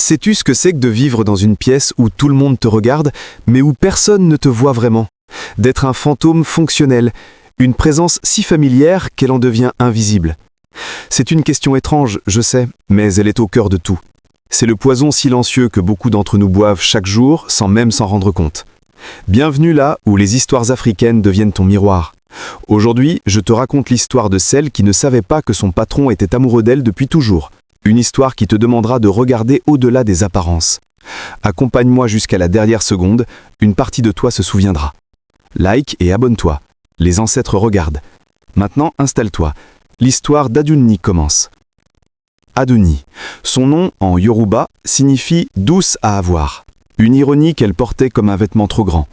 Sais-tu ce que c'est que de vivre dans une pièce où tout le monde te regarde, mais où personne ne te voit vraiment? D'être un fantôme fonctionnel, une présence si familière qu'elle en devient invisible. C'est une question étrange, je sais, mais elle est au cœur de tout. C'est le poison silencieux que beaucoup d'entre nous boivent chaque jour sans même s'en rendre compte. Bienvenue là où les histoires africaines deviennent ton miroir. Aujourd'hui, je te raconte l'histoire de celle qui ne savait pas que son patron était amoureux d'elle depuis toujours. Une histoire qui te demandera de regarder au-delà des apparences. Accompagne-moi jusqu'à la dernière seconde, une partie de toi se souviendra. Like et abonne-toi. Les ancêtres regardent. Maintenant, installe-toi. L'histoire d'Adunni commence. Adunni. Son nom, en Yoruba, signifie « douce à avoir », une ironie qu'elle portait comme un vêtement trop grand.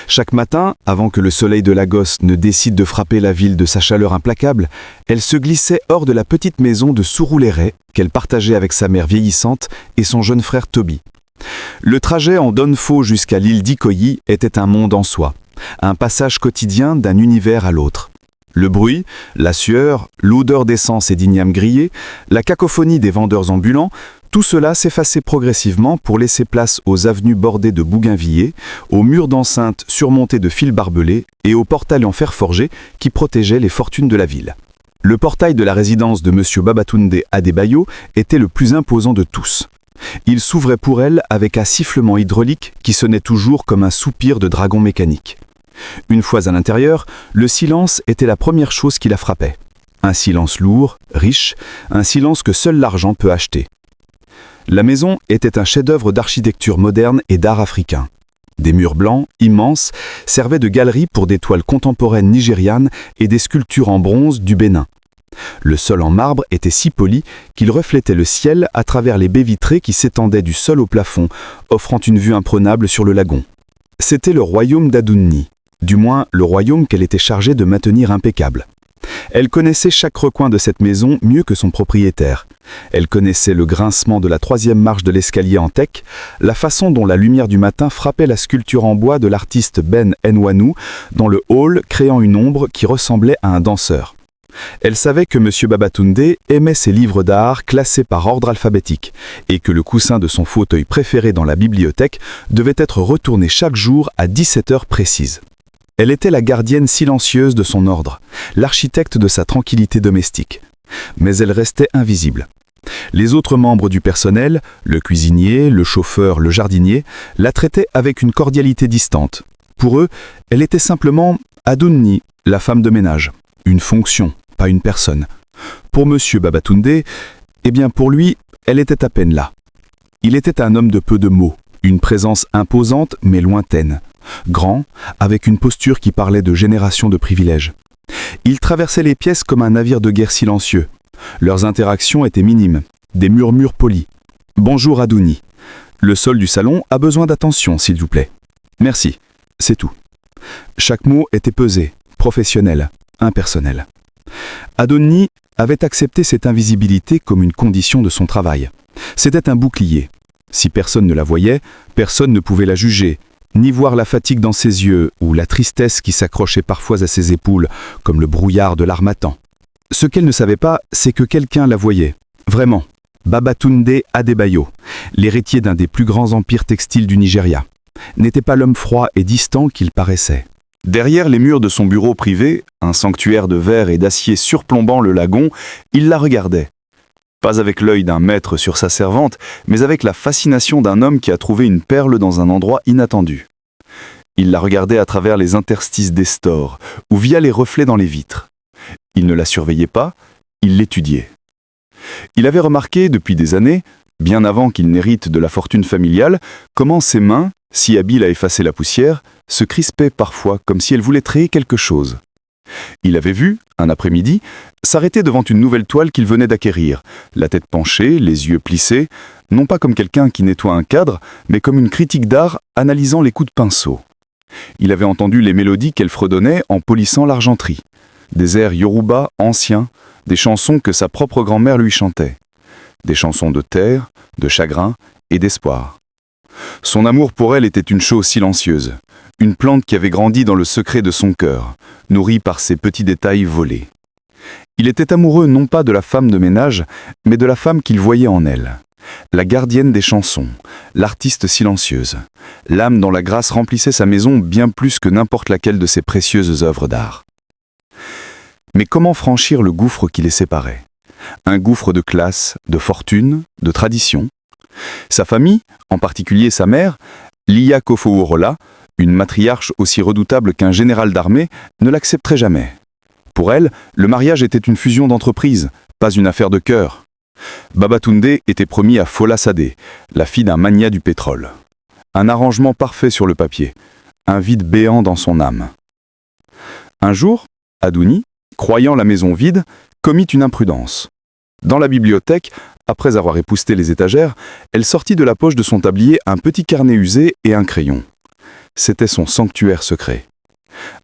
Chaque matin, avant que le soleil de Lagos ne décide de frapper la ville de sa chaleur implacable, elle se glissait hors de la petite maison de Surulere qu'elle partageait avec sa mère vieillissante et son jeune frère Toby. Le trajet en Donfo jusqu'à l'île d'Ikoyi était un monde en soi, un passage quotidien d'un univers à l'autre. Le bruit, la sueur, l'odeur d'essence et d'igname grillé, la cacophonie des vendeurs ambulants, tout cela s'effaçait progressivement pour laisser place aux avenues bordées de bougainvilliers, aux murs d'enceinte surmontés de fils barbelés et aux portails en fer forgé qui protégeaient les fortunes de la ville. Le portail de la résidence de M. Babatunde Adebayo était le plus imposant de tous. Il s'ouvrait pour elle avec un sifflement hydraulique qui sonnait toujours comme un soupir de dragon mécanique. Une fois à l'intérieur, le silence était la première chose qui la frappait. Un silence lourd, riche, un silence que seul l'argent peut acheter. La maison était un chef-d'œuvre d'architecture moderne et d'art africain. Des murs blancs, immenses, servaient de galeries pour des toiles contemporaines nigérianes et des sculptures en bronze du Bénin. Le sol en marbre était si poli qu'il reflétait le ciel à travers les baies vitrées qui s'étendaient du sol au plafond, offrant une vue imprenable sur le lagon. C'était le royaume d'Adunni, du moins le royaume qu'elle était chargée de maintenir impeccable. Elle connaissait chaque recoin de cette maison mieux que son propriétaire. Elle connaissait le grincement de la 3e marche de l'escalier en teck, la façon dont la lumière du matin frappait la sculpture en bois de l'artiste Ben Nwanou dans le hall, créant une ombre qui ressemblait à un danseur. Elle savait que M. Babatunde aimait ses livres d'art classés par ordre alphabétique et que le coussin de son fauteuil préféré dans la bibliothèque devait être retourné chaque jour à 17 heures précises. Elle était la gardienne silencieuse de son ordre, l'architecte de sa tranquillité domestique. Mais elle restait invisible. Les autres membres du personnel, le cuisinier, le chauffeur, le jardinier, la traitaient avec une cordialité distante. Pour eux, elle était simplement Adunni, la femme de ménage. Une fonction, pas une personne. Pour M. Babatunde, eh bien pour lui, elle était à peine là. Il était un homme de peu de mots, une présence imposante mais lointaine. Grand, avec une posture qui parlait de génération de privilèges. Il traversait les pièces comme un navire de guerre silencieux. Leurs interactions étaient minimes, des murmures polis. « Bonjour Adunni. Le sol du salon a besoin d'attention, s'il vous plaît. Merci. C'est tout. » Chaque mot était pesé, professionnel, impersonnel. Adunni avait accepté cette invisibilité comme une condition de son travail. C'était un bouclier. Si personne ne la voyait, personne ne pouvait la juger, ni voir la fatigue dans ses yeux ou la tristesse qui s'accrochait parfois à ses épaules, comme le brouillard de l'harmattan. Ce qu'elle ne savait pas, c'est que quelqu'un la voyait. Vraiment. Babatunde Adebayo, l'héritier d'un des plus grands empires textiles du Nigeria, n'était pas l'homme froid et distant qu'il paraissait. Derrière les murs de son bureau privé, un sanctuaire de verre et d'acier surplombant le lagon, il la regardait. Pas avec l'œil d'un maître sur sa servante, mais avec la fascination d'un homme qui a trouvé une perle dans un endroit inattendu. Il la regardait à travers les interstices des stores, ou via les reflets dans les vitres. Il ne la surveillait pas, il l'étudiait. Il avait remarqué depuis des années, bien avant qu'il n'hérite de la fortune familiale, comment ses mains, si habiles à effacer la poussière, se crispaient parfois comme si elles voulaient créer quelque chose. Il avait vu, un après-midi, s'arrêter devant une nouvelle toile qu'il venait d'acquérir, la tête penchée, les yeux plissés, non pas comme quelqu'un qui nettoie un cadre, mais comme une critique d'art analysant les coups de pinceau. Il avait entendu les mélodies qu'elle fredonnait en polissant l'argenterie, des airs yoruba anciens, des chansons que sa propre grand-mère lui chantait, des chansons de terre, de chagrin et d'espoir. Son amour pour elle était une chose silencieuse, une plante qui avait grandi dans le secret de son cœur, nourrie par ces petits détails volés. Il était amoureux non pas de la femme de ménage, mais de la femme qu'il voyait en elle. La gardienne des chansons, l'artiste silencieuse, l'âme dont la grâce remplissait sa maison bien plus que n'importe laquelle de ses précieuses œuvres d'art. Mais comment franchir le gouffre qui les séparait? Un gouffre de classe, de fortune, de tradition. Sa famille, en particulier sa mère, Lia Kofoworola, une matriarche aussi redoutable qu'un général d'armée, ne l'accepterait jamais. Pour elle, le mariage était une fusion d'entreprises, pas une affaire de cœur. Babatunde était promis à Fola Sadé, la fille d'un magnat du pétrole. Un arrangement parfait sur le papier, un vide béant dans son âme. Un jour, Adouni, croyant la maison vide, commit une imprudence. Dans la bibliothèque, après avoir épousseté les étagères, elle sortit de la poche de son tablier un petit carnet usé et un crayon. C'était son sanctuaire secret.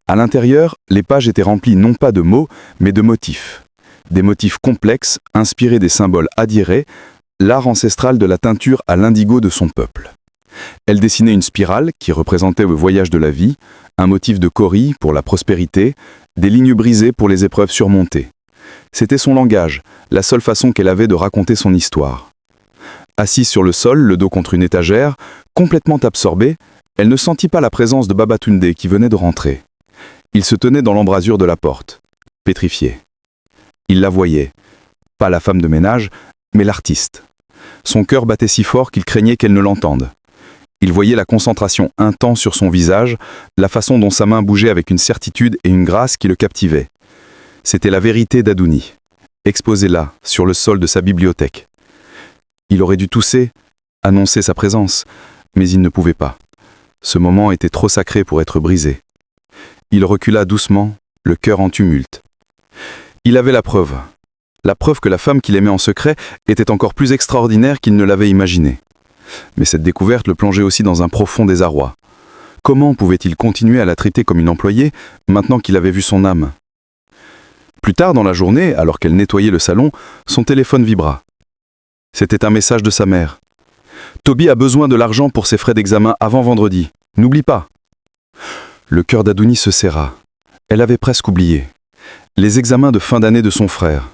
À l'intérieur, les pages étaient remplies non pas de mots, mais de motifs. Des motifs complexes, inspirés des symboles adirés, l'art ancestral de la teinture à l'indigo de son peuple. Elle dessinait une spirale qui représentait le voyage de la vie, un motif de cori pour la prospérité, des lignes brisées pour les épreuves surmontées. C'était son langage, la seule façon qu'elle avait de raconter son histoire. Assise sur le sol, le dos contre une étagère, complètement absorbée, elle ne sentit pas la présence de Babatunde qui venait de rentrer. Il se tenait dans l'embrasure de la porte, pétrifié. Il la voyait, pas la femme de ménage, mais l'artiste. Son cœur battait si fort qu'il craignait qu'elle ne l'entende. Il voyait la concentration intense sur son visage, la façon dont sa main bougeait avec une certitude et une grâce qui le captivaient. C'était la vérité d'Adouni, exposée là, sur le sol de sa bibliothèque. Il aurait dû tousser, annoncer sa présence, mais il ne pouvait pas. Ce moment était trop sacré pour être brisé. Il recula doucement, le cœur en tumulte. Il avait la preuve que la femme qu'il aimait en secret était encore plus extraordinaire qu'il ne l'avait imaginé. Mais cette découverte le plongeait aussi dans un profond désarroi. Comment pouvait-il continuer à la traiter comme une employée, maintenant qu'il avait vu son âme? Plus tard dans la journée, alors qu'elle nettoyait le salon, son téléphone vibra. C'était un message de sa mère. « Toby a besoin de l'argent pour ses frais d'examen avant vendredi. N'oublie pas !» Le cœur d'Adouni se serra. Elle avait presque oublié. Les examens de fin d'année de son frère.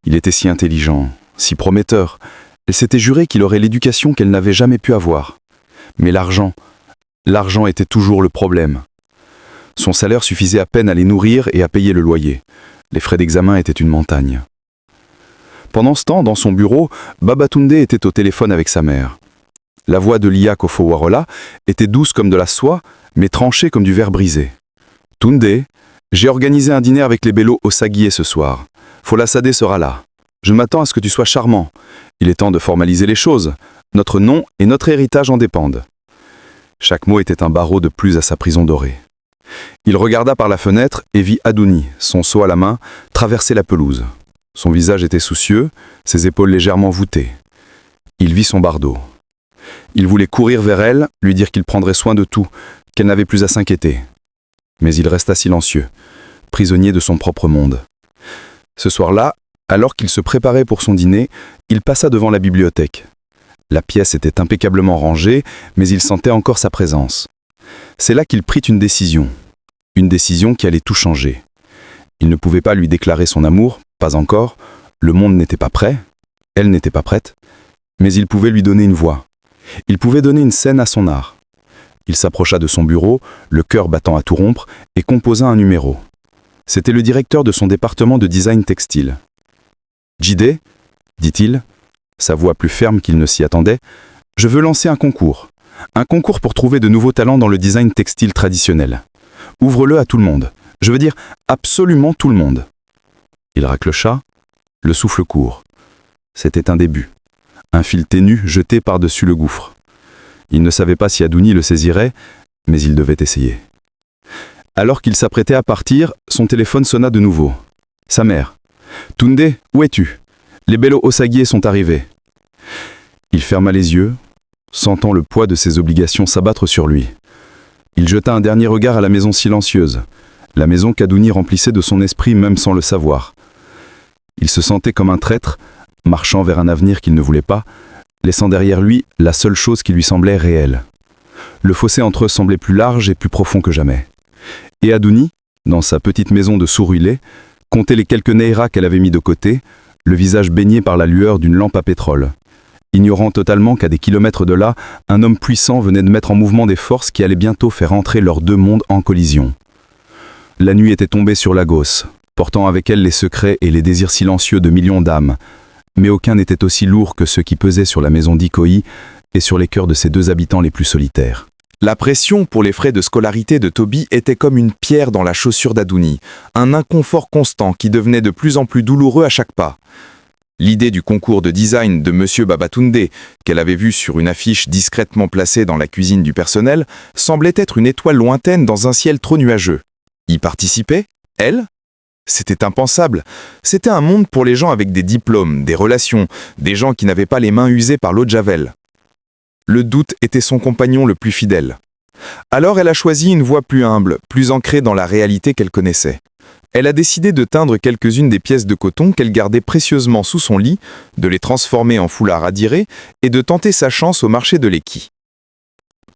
Il était si intelligent, si prometteur. Elle s'était juré qu'il aurait l'éducation qu'elle n'avait jamais pu avoir. Mais l'argent était toujours le problème. Son salaire suffisait à peine à les nourrir et à payer le loyer. Les frais d'examen étaient une montagne. Pendant ce temps, dans son bureau, Babatunde était au téléphone avec sa mère. La voix de Lia Kofoworola était douce comme de la soie, mais tranchée comme du verre brisé. « Tunde, j'ai organisé un dîner avec les Bello au Saguier ce soir. Fola Sadé sera là. Je m'attends à ce que tu sois charmant. Il est temps de formaliser les choses. Notre nom et notre héritage en dépendent. » Chaque mot était un barreau de plus à sa prison dorée. Il regarda par la fenêtre et vit Adouni, son seau à la main, traverser la pelouse. Son visage était soucieux, ses épaules légèrement voûtées. Il vit son bardeau. Il voulait courir vers elle, lui dire qu'il prendrait soin de tout, qu'elle n'avait plus à s'inquiéter. Mais il resta silencieux, prisonnier de son propre monde. Ce soir-là, alors qu'il se préparait pour son dîner, il passa devant la bibliothèque. La pièce était impeccablement rangée, mais il sentait encore sa présence. C'est là qu'il prit une décision qui allait tout changer. Il ne pouvait pas lui déclarer son amour, pas encore, le monde n'était pas prêt, elle n'était pas prête, mais il pouvait lui donner une voix. Il pouvait donner une scène à son art. Il s'approcha de son bureau, le cœur battant à tout rompre, et composa un numéro. C'était le directeur de son département de design textile. « Jide, dit-il, sa voix plus ferme qu'il ne s'y attendait, « je veux lancer un concours. Un concours pour trouver de nouveaux talents dans le design textile traditionnel. Ouvre-le à tout le monde. Je veux dire absolument tout le monde. » Il racclocha, le souffle court. C'était un début. Un fil ténu jeté par-dessus le gouffre. Il ne savait pas si Adouni le saisirait, mais il devait essayer. Alors qu'il s'apprêtait à partir, son téléphone sonna de nouveau. Sa mère. « Tunde, où es-tu? Les Bello Osagier sont arrivés. » Il ferma les yeux, sentant le poids de ses obligations s'abattre sur lui. Il jeta un dernier regard à la maison silencieuse, la maison qu'Adouni remplissait de son esprit même sans le savoir. Il se sentait comme un traître, marchant vers un avenir qu'il ne voulait pas, laissant derrière lui la seule chose qui lui semblait réelle. Le fossé entre eux semblait plus large et plus profond que jamais. Et Adouni, dans sa petite maison de Souruilé, comptait les quelques neiras qu'elle avait mis de côté, le visage baigné par la lueur d'une lampe à pétrole. ignorant totalement qu'à des kilomètres de là, un homme puissant venait de mettre en mouvement des forces qui allaient bientôt faire entrer leurs deux mondes en collision. La nuit était tombée sur Lagos, portant avec elle les secrets et les désirs silencieux de millions d'âmes, mais aucun n'était aussi lourd que ceux qui pesaient sur la maison d'Ikoyi et sur les cœurs de ses deux habitants les plus solitaires. La pression pour les frais de scolarité de Toby était comme une pierre dans la chaussure d'Adouni, un inconfort constant qui devenait de plus en plus douloureux à chaque pas. L'idée du concours de design de M. Babatunde, qu'elle avait vu sur une affiche discrètement placée dans la cuisine du personnel, semblait être une étoile lointaine dans un ciel trop nuageux. Y participer, elle? C'était impensable. C'était un monde pour les gens avec des diplômes, des relations, des gens qui n'avaient pas les mains usées par l'eau de Javel. Le doute était son compagnon le plus fidèle. Alors elle a choisi une voie plus humble, plus ancrée dans la réalité qu'elle connaissait. Elle a décidé de teindre quelques-unes des pièces de coton qu'elle gardait précieusement sous son lit, de les transformer en foulard à diré et de tenter sa chance au marché de l'équille.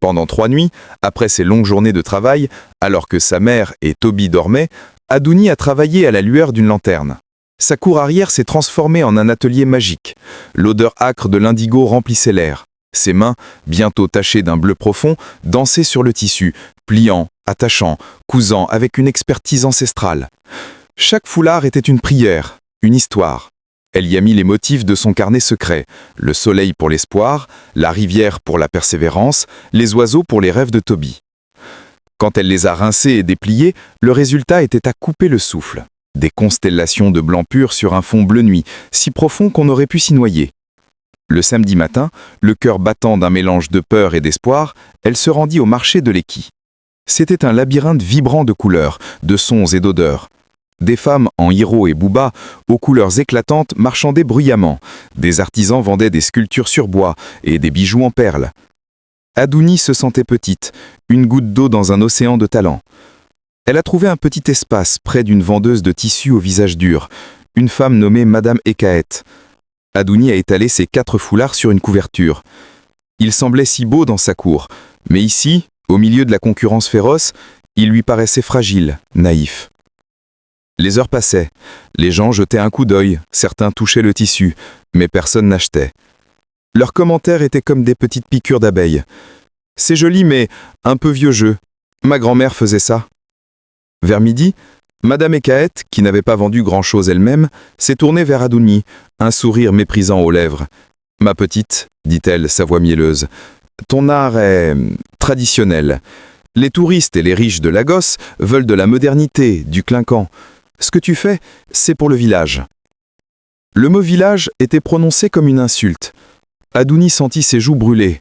Pendant 3 nuits, après ses longues journées de travail, alors que sa mère et Toby dormaient, Adouni a travaillé à la lueur d'une lanterne. Sa cour arrière s'est transformée en un atelier magique. L'odeur âcre de l'indigo remplissait l'air. Ses mains, bientôt tachées d'un bleu profond, dansaient sur le tissu, pliant, attachant, cousant avec une expertise ancestrale. Chaque foulard était une prière, une histoire. Elle y a mis les motifs de son carnet secret, le soleil pour l'espoir, la rivière pour la persévérance, les oiseaux pour les rêves de Toby. Quand elle les a rincés et dépliés, le résultat était à couper le souffle. Des constellations de blanc pur sur un fond bleu nuit, si profond qu'on aurait pu s'y noyer. Le samedi matin, le cœur battant d'un mélange de peur et d'espoir, elle se rendit au marché de l'équille. C'était un labyrinthe vibrant de couleurs, de sons et d'odeurs. Des femmes en hiro et bouba, aux couleurs éclatantes, marchandaient bruyamment. Des artisans vendaient des sculptures sur bois et des bijoux en perles. Adouni se sentait petite, une goutte d'eau dans un océan de talent. Elle a trouvé un petit espace près d'une vendeuse de tissus au visage dur, une femme nommée Madame Ekaet. Adouni a étalé ses 4 foulards sur une couverture. Il semblait si beau dans sa cour, mais ici, au milieu de la concurrence féroce, il lui paraissait fragile, naïf. Les heures passaient, les gens jetaient un coup d'œil, certains touchaient le tissu, mais personne n'achetait. Leurs commentaires étaient comme des petites piqûres d'abeilles. « C'est joli, mais un peu vieux jeu. Ma grand-mère faisait ça. » Vers midi, Madame Ekaet, qui n'avait pas vendu grand-chose elle-même, s'est tournée vers Adouni, un sourire méprisant aux lèvres. « Ma petite, dit-elle, sa voix mielleuse, ton art est traditionnel. Les touristes et les riches de Lagos veulent de la modernité, du clinquant. Ce que tu fais, c'est pour le village. » Le mot village était prononcé comme une insulte. Adouni sentit ses joues brûler.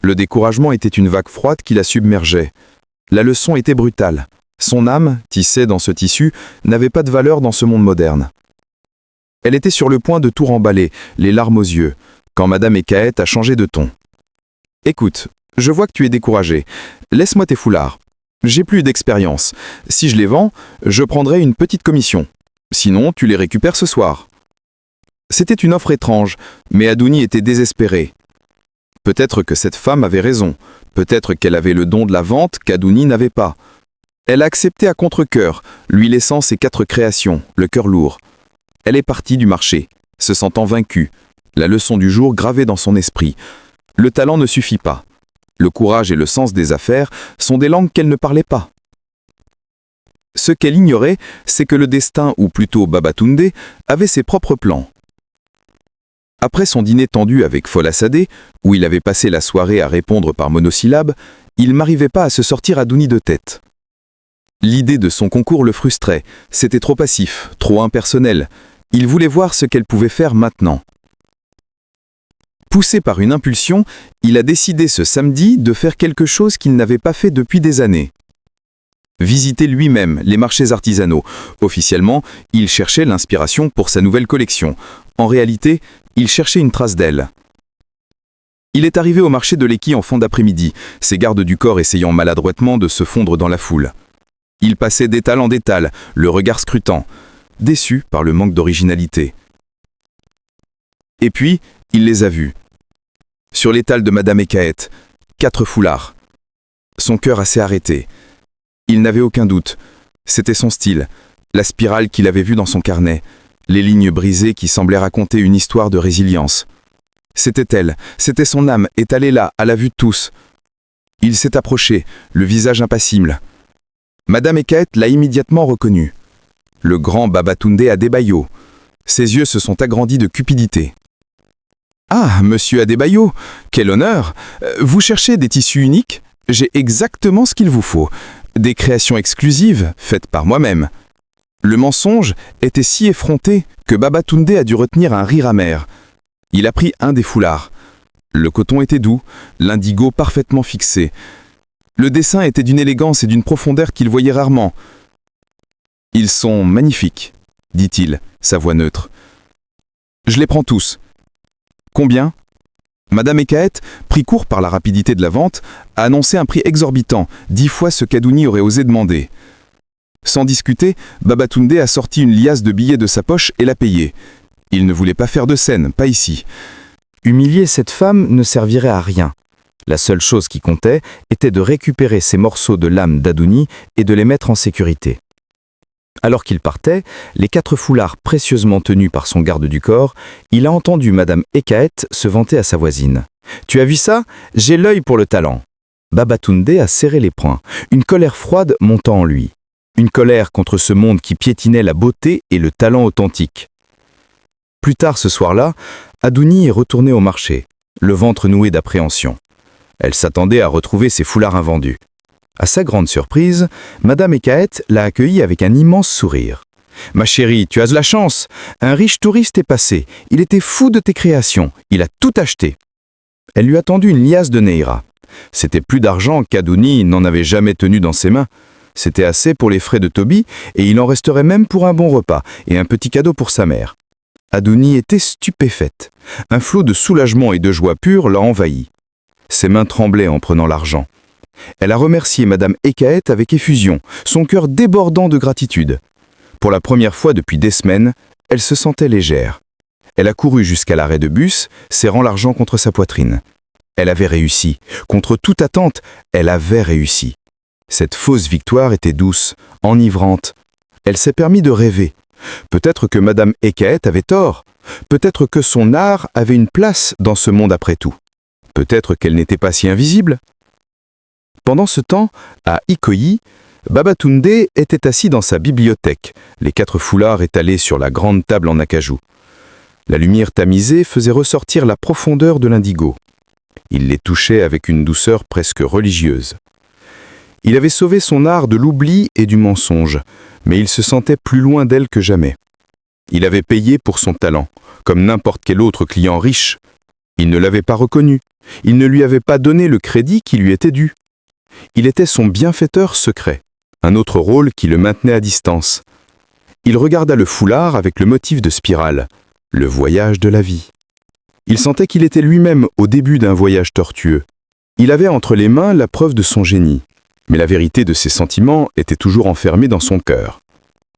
Le découragement était une vague froide qui la submergeait. La leçon était brutale. Son âme, tissée dans ce tissu, n'avait pas de valeur dans ce monde moderne. Elle était sur le point de tout remballer, les larmes aux yeux, quand Madame Ekaet a changé de ton. « Écoute, je vois que tu es découragé. Laisse-moi tes foulards. J'ai plus d'expérience. Si je les vends, je prendrai une petite commission. Sinon, tu les récupères ce soir. » C'était une offre étrange, mais Adouni était désespéré. Peut-être que cette femme avait raison, peut-être qu'elle avait le don de la vente qu'Adouni n'avait pas. Elle a accepté à contre-cœur, lui laissant ses 4 créations, le cœur lourd. Elle est partie du marché, se sentant vaincue, la leçon du jour gravée dans son esprit. Le talent ne suffit pas. Le courage et le sens des affaires sont des langues qu'elle ne parlait pas. Ce qu'elle ignorait, c'est que le destin, ou plutôt Babatunde, avait ses propres plans. Après son dîner tendu avec Folassadé, où il avait passé la soirée à répondre par monosyllabes, il n'arrivait pas à se sortir Adouni de tête. L'idée de son concours le frustrait, c'était trop passif, trop impersonnel. Il voulait voir ce qu'elle pouvait faire maintenant. Poussé par une impulsion, il a décidé ce samedi de faire quelque chose qu'il n'avait pas fait depuis des années. Visiter lui-même les marchés artisanaux. Officiellement, il cherchait l'inspiration pour sa nouvelle collection. En réalité, il cherchait une trace d'elle. Il est arrivé au marché de l'équille en fin d'après-midi, ses gardes du corps essayant maladroitement de se fondre dans la foule. Il passait d'étal en détal, le regard scrutant, déçu par le manque d'originalité. Et puis, il les a vus. Sur l'étal de Madame Ekaet, 4 foulards. Son cœur s'est arrêté. Il n'avait aucun doute. C'était son style, la spirale qu'il avait vue dans son carnet, les lignes brisées qui semblaient raconter une histoire de résilience. C'était elle, c'était son âme, étalée là, à la vue de tous. Il s'est approché, le visage impassible. Madame Ekaet l'a immédiatement reconnu. Le grand Babatunde Adebayo. Ses yeux se sont agrandis de cupidité. « Ah, monsieur Adebayo, quel honneur! Vous cherchez des tissus uniques? J'ai exactement ce qu'il vous faut. Des créations exclusives, faites par moi-même. » Le mensonge était si effronté que Babatunde a dû retenir un rire amer. Il a pris un des foulards. Le coton était doux, l'indigo parfaitement fixé. Le dessin était d'une élégance et d'une profondeur qu'il voyait rarement. « Ils sont magnifiques, dit-il, sa voix neutre. Je les prends tous. Combien ? Madame Ekaet, pris court par la rapidité de la vente, a annoncé un prix exorbitant, 10 fois ce qu'Adouni aurait osé demander. Sans discuter, Babatunde a sorti une liasse de billets de sa poche et l'a payé. Il ne voulait pas faire de scène, pas ici. Humilier cette femme ne servirait à rien. La seule chose qui comptait était de récupérer ces morceaux de l'âme d'Adouni et de les mettre en sécurité. Alors qu'il partait, les 4 foulards précieusement tenus par son garde du corps, il a entendu Madame Ekaet se vanter à sa voisine. « Tu as vu ça? J'ai l'œil pour le talent !» Babatunde a serré les poings, une colère froide montant en lui. Une colère contre ce monde qui piétinait la beauté et le talent authentique. Plus tard ce soir-là, Adouni est retournée au marché, le ventre noué d'appréhension. Elle s'attendait à retrouver ses foulards invendus. À sa grande surprise, Madame Ekaet l'a accueillie avec un immense sourire. « Ma chérie, tu as de la chance. Un riche touriste est passé. Il était fou de tes créations. Il a tout acheté. » Elle lui a tendu une liasse de Neira. C'était plus d'argent qu'Adouni n'en avait jamais tenu dans ses mains. C'était assez pour les frais de Toby et il en resterait même pour un bon repas et un petit cadeau pour sa mère. Adouni était stupéfaite. Un flot de soulagement et de joie pure l'a envahi. Ses mains tremblaient en prenant l'argent. Elle a remercié Madame Ekaet avec effusion, son cœur débordant de gratitude. Pour la première fois depuis des semaines, elle se sentait légère. Elle a couru jusqu'à l'arrêt de bus, serrant l'argent contre sa poitrine. Elle avait réussi. Contre toute attente, elle avait réussi. Cette fausse victoire était douce, enivrante. Elle s'est permis de rêver. Peut-être que Madame Ekaet avait tort. Peut-être que son art avait une place dans ce monde après tout. Peut-être qu'elle n'était pas si invisible. Pendant ce temps, à Ikoyi, Babatunde était assis dans sa bibliothèque, les 4 foulards étalés sur la grande table en acajou. La lumière tamisée faisait ressortir la profondeur de l'indigo. Il les touchait avec une douceur presque religieuse. Il avait sauvé son art de l'oubli et du mensonge, mais il se sentait plus loin d'elle que jamais. Il avait payé pour son talent, comme n'importe quel autre client riche. Il ne l'avait pas reconnu, il ne lui avait pas donné le crédit qui lui était dû. Il était son bienfaiteur secret, un autre rôle qui le maintenait à distance. Il regarda le foulard avec le motif de spirale, le voyage de la vie. Il sentait qu'il était lui-même au début d'un voyage tortueux. Il avait entre les mains la preuve de son génie. Mais la vérité de ses sentiments était toujours enfermée dans son cœur.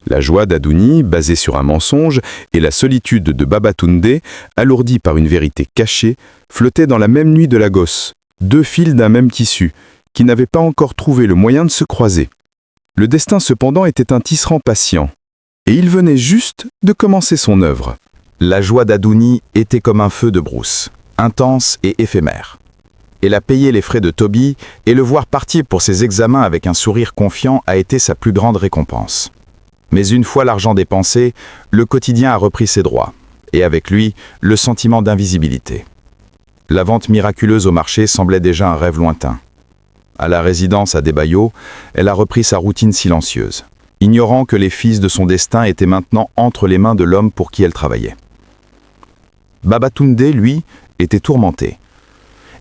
La joie d'Adouni, basée sur un mensonge, et la solitude de Babatunde, alourdie par une vérité cachée, flottaient dans la même nuit de Lagos, 2 fils d'un même tissu, qui n'avaient pas encore trouvé le moyen de se croiser. Le destin cependant était un tisserand patient, et il venait juste de commencer son œuvre. La joie d'Adouni était comme un feu de brousse, intense et éphémère. Elle a payé les frais de Toby et le voir partir pour ses examens avec un sourire confiant a été sa plus grande récompense. Mais une fois l'argent dépensé, le quotidien a repris ses droits, et avec lui, le sentiment d'invisibilité. La vente miraculeuse au marché semblait déjà un rêve lointain. À la résidence à Adebayo, elle a repris sa routine silencieuse, ignorant que les fils de son destin étaient maintenant entre les mains de l'homme pour qui elle travaillait. Babatunde, lui, était tourmenté.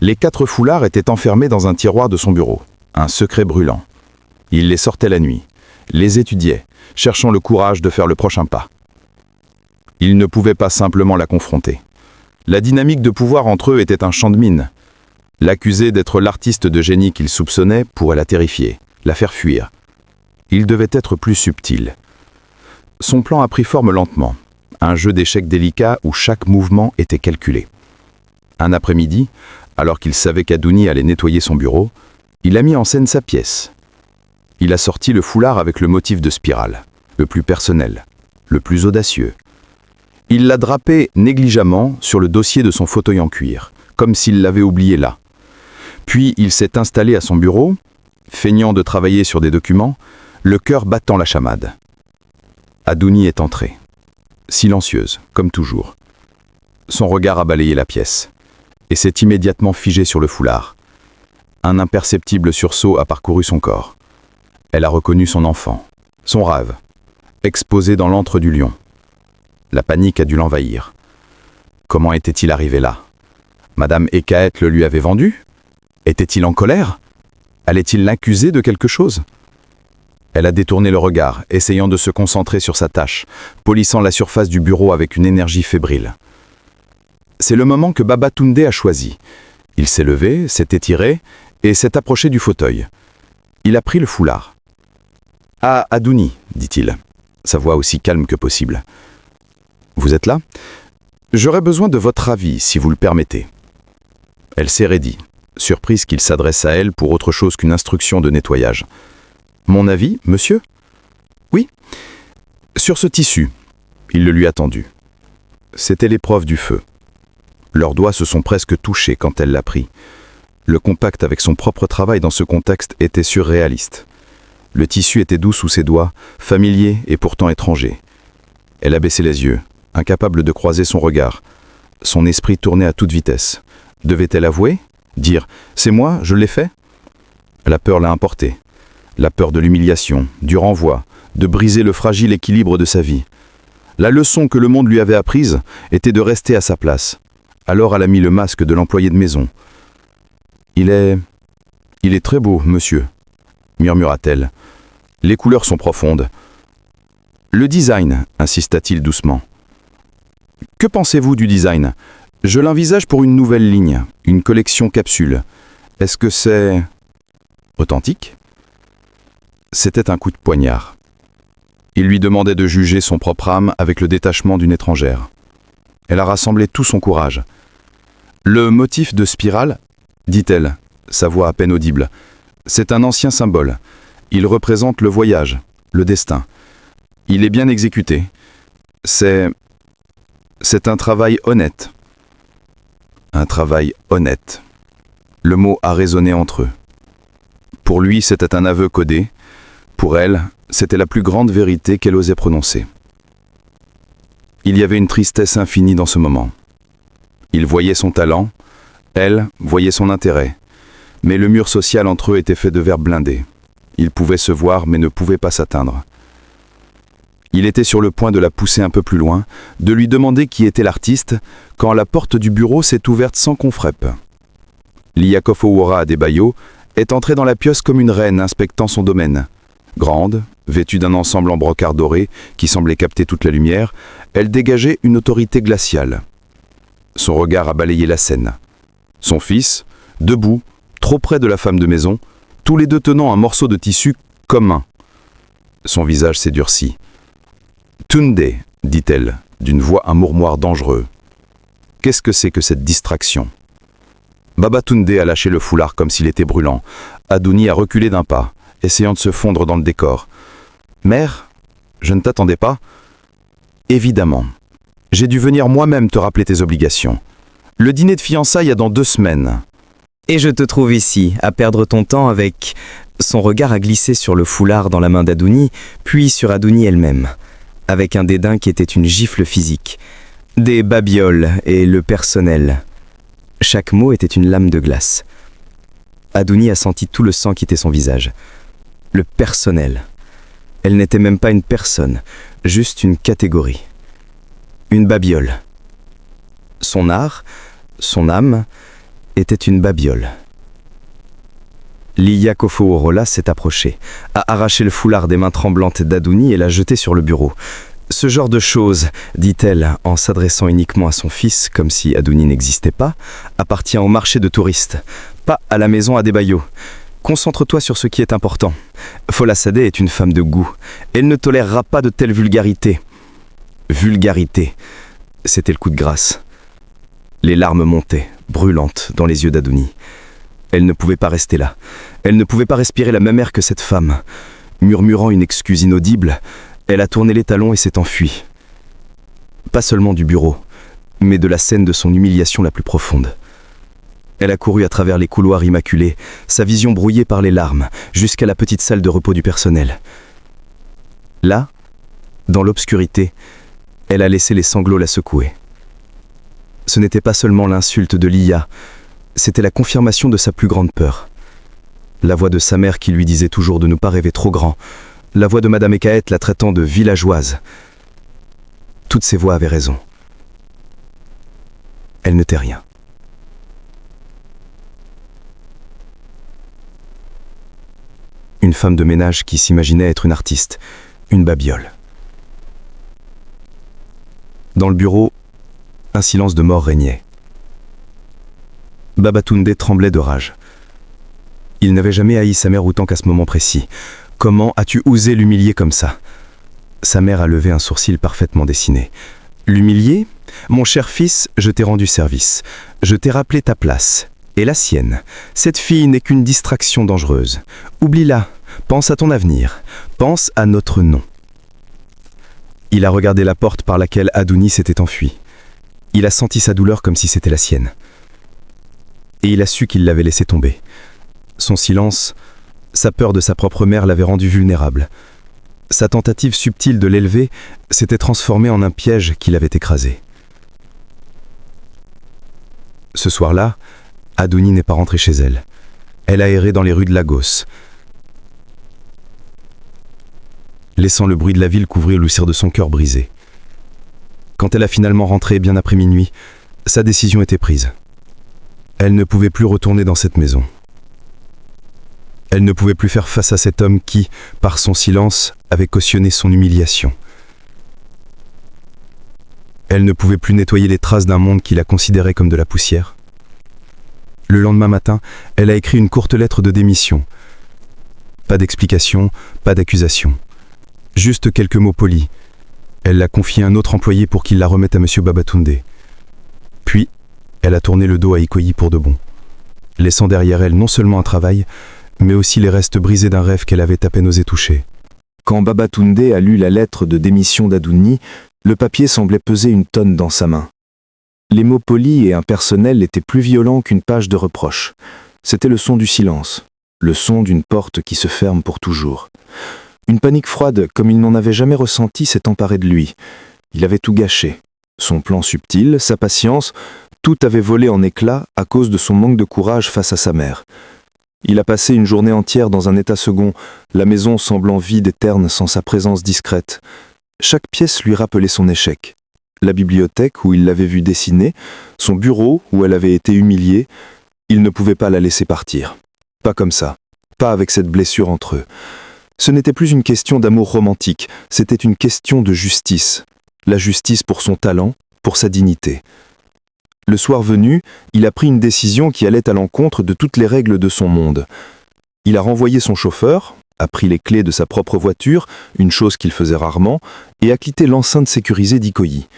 Les 4 foulards étaient enfermés dans un tiroir de son bureau, un secret brûlant. Il les sortait la nuit, les étudiait, cherchant le courage de faire le prochain pas. Il ne pouvait pas simplement la confronter. La dynamique de pouvoir entre eux était un champ de mine. L'accuser d'être l'artiste de génie qu'il soupçonnait pourrait la terrifier, la faire fuir. Il devait être plus subtil. Son plan a pris forme lentement, un jeu d'échecs délicat où chaque mouvement était calculé. Un après-midi, alors qu'il savait qu'Adouni allait nettoyer son bureau, il a mis en scène sa pièce. Il a sorti le foulard avec le motif de spirale, le plus personnel, le plus audacieux. Il l'a drapé négligemment sur le dossier de son fauteuil en cuir, comme s'il l'avait oublié là. Puis il s'est installé à son bureau, feignant de travailler sur des documents, le cœur battant la chamade. Adouni est entrée, silencieuse, comme toujours. Son regard a balayé la pièce, et s'est immédiatement figé sur le foulard. Un imperceptible sursaut a parcouru son corps. Elle a reconnu son enfant, son rêve, exposé dans l'antre du lion. La panique a dû l'envahir. Comment était-il arrivé là? Madame Ekaet le lui avait vendu? Était-il en colère? Allait-il l'accuser de quelque chose? Elle a détourné le regard, essayant de se concentrer sur sa tâche, polissant la surface du bureau avec une énergie fébrile. C'est le moment que Babatunde a choisi. Il s'est levé, s'est étiré et s'est approché du fauteuil. Il a pris le foulard. « Ah, Adouni, dit-il, sa voix aussi calme que possible. Vous êtes là? J'aurais besoin de votre avis, si vous le permettez. » Elle s'est raidie, surprise qu'il s'adresse à elle pour autre chose qu'une instruction de nettoyage. « Mon avis, monsieur? »« Oui. Sur ce tissu. » Il le lui a tendu. C'était l'épreuve du feu. Leurs doigts se sont presque touchés quand elle l'a pris. Le contact avec son propre travail dans ce contexte était surréaliste. Le tissu était doux sous ses doigts, familier et pourtant étranger. Elle a baissé les yeux, incapable de croiser son regard. Son esprit tournait à toute vitesse. Devait-elle avouer? Dire « C'est moi, je l'ai fait ?» La peur l'a emportée. La peur de l'humiliation, du renvoi, de briser le fragile équilibre de sa vie. La leçon que le monde lui avait apprise était de rester à sa place. Alors elle a mis le masque de l'employé de maison. « Il est très beau, monsieur, » murmura-t-elle. « Les couleurs sont profondes. »« Le design, » insista-t-il doucement. « Que pensez-vous du design? Je l'envisage pour une nouvelle ligne, une collection capsule. Est-ce que c'est authentique ?» C'était un coup de poignard. Il lui demandait de juger son propre âme avec le détachement d'une étrangère. Elle a rassemblé tout son courage. « Le motif de spirale, dit-elle, sa voix à peine audible, c'est un ancien symbole. Il représente le voyage, le destin. Il est bien exécuté. C'est un travail honnête. » Un travail honnête. Le mot a résonné entre eux. Pour lui, c'était un aveu codé. Pour elle, c'était la plus grande vérité qu'elle osait prononcer. Il y avait une tristesse infinie dans ce moment. Il voyait son talent, elle voyait son intérêt. Mais le mur social entre eux était fait de verre blindé. Ils pouvaient se voir mais ne pouvaient pas s'atteindre. Il était sur le point de la pousser un peu plus loin, de lui demander qui était l'artiste, quand la porte du bureau s'est ouverte sans qu'on frappe. Liakofowora Adebayo est entrée dans la pièce comme une reine inspectant son domaine. Grande, vêtue d'un ensemble en brocart doré qui semblait capter toute la lumière, elle dégageait une autorité glaciale. Son regard a balayé la scène. Son fils, debout, trop près de la femme de maison, tous les deux tenant un morceau de tissu commun. Son visage s'est durci. « Tunde », dit-elle, d'une voix un murmure dangereux. « Qu'est-ce que c'est que cette distraction ?» Babatunde a lâché le foulard comme s'il était brûlant. Adouni a reculé d'un pas, essayant de se fondre dans le décor. « Mère, je ne t'attendais pas ?»« Évidemment. J'ai dû venir moi-même te rappeler tes obligations. Le dîner de fiançailles est dans 2 semaines. » Et je te trouve ici, à perdre ton temps avec... Son regard a glissé sur le foulard dans la main d'Adouni, puis sur Adouni elle-même, avec un dédain qui était une gifle physique. Des babioles et le personnel. Chaque mot était une lame de glace. Adouni a senti tout le sang quitter son visage. Le personnel. Elle n'était même pas une personne, juste une catégorie. Une babiole. Son art, son âme, était une babiole. Liakofoworola s'est approchée, a arraché le foulard des mains tremblantes d'Adouni et l'a jeté sur le bureau. « Ce genre de choses, dit-elle en s'adressant uniquement à son fils, comme si Adouni n'existait pas, appartient au marché de touristes, pas à la maison Adebayo. Concentre-toi sur ce qui est important. Fola Sadé est une femme de goût. Elle ne tolérera pas de telle vulgarité. » Vulgarité, c'était le coup de grâce. Les larmes montaient, brûlantes, dans les yeux d'Adouni. Elle ne pouvait pas rester là. Elle ne pouvait pas respirer la même air que cette femme. Murmurant une excuse inaudible, elle a tourné les talons et s'est enfuie. pas seulement du bureau, mais de la scène de son humiliation la plus profonde. Elle a couru à travers les couloirs immaculés, sa vision brouillée par les larmes, jusqu'à la petite salle de repos du personnel. Là, dans l'obscurité, elle a laissé les sanglots la secouer. Ce n'était pas seulement l'insulte de Lia, c'était la confirmation de sa plus grande peur. La voix de sa mère qui lui disait toujours de ne pas rêver trop grand, la voix de Madame Ekaet la traitant de villageoise. Toutes ces voix avaient raison. Elle ne tait rien. Une femme de ménage qui s'imaginait être une artiste, une babiole. Dans le bureau, un silence de mort régnait. Babatunde tremblait de rage. Il n'avait jamais haï sa mère autant qu'à ce moment précis. Comment as-tu osé l'humilier comme ça? Sa mère a levé un sourcil parfaitement dessiné. L'humilier? Mon cher fils, je t'ai rendu service. Je t'ai rappelé ta place. Et la sienne. Cette fille n'est qu'une distraction dangereuse. Oublie-la. Pense à ton avenir. Pense à notre nom. Il a regardé la porte par laquelle Adouni s'était enfui. Il a senti sa douleur comme si c'était la sienne. Et il a su qu'il l'avait laissé tomber. Son silence, sa peur de sa propre mère l'avait rendu vulnérable. Sa tentative subtile de l'élever s'était transformée en un piège qui l'avait écrasé. Ce soir-là, Adouni n'est pas rentrée chez elle. Elle a erré dans les rues de Lagos, laissant le bruit de la ville couvrir le cire de son cœur brisé. Quand elle a finalement rentré bien après minuit, sa décision était prise. Elle ne pouvait plus retourner dans cette maison. Elle ne pouvait plus faire face à cet homme qui, par son silence, avait cautionné son humiliation. Elle ne pouvait plus nettoyer les traces d'un monde qui la considérait comme de la poussière. Le lendemain matin, elle a écrit une courte lettre de démission. Pas d'explication, pas d'accusation. Juste quelques mots polis. Elle l'a confié à un autre employé pour qu'il la remette à M. Babatunde. Puis, elle a tourné le dos à Ikoyi pour de bon, laissant derrière elle non seulement un travail, mais aussi les restes brisés d'un rêve qu'elle avait à peine osé toucher. Quand Babatunde a lu la lettre de démission d'Adouni, le papier semblait peser une tonne dans sa main. Les mots polis et impersonnels étaient plus violents qu'une page de reproches. C'était le son du silence, le son d'une porte qui se ferme pour toujours. Une panique froide, comme il n'en avait jamais ressenti, s'est emparée de lui. Il avait tout gâché. Son plan subtil, sa patience, tout avait volé en éclats à cause de son manque de courage face à sa mère. Il a passé une journée entière dans un état second, la maison semblant vide et terne sans sa présence discrète. Chaque pièce lui rappelait son échec. La bibliothèque où il l'avait vue dessiner, son bureau où elle avait été humiliée, il ne pouvait pas la laisser partir. Pas comme ça, pas avec cette blessure entre eux. Ce n'était plus une question d'amour romantique, c'était une question de justice. La justice pour son talent, pour sa dignité. Le soir venu, il a pris une décision qui allait à l'encontre de toutes les règles de son monde. Il a renvoyé son chauffeur, a pris les clés de sa propre voiture, une chose qu'il faisait rarement, et a quitté l'enceinte sécurisée d'Ikoyi.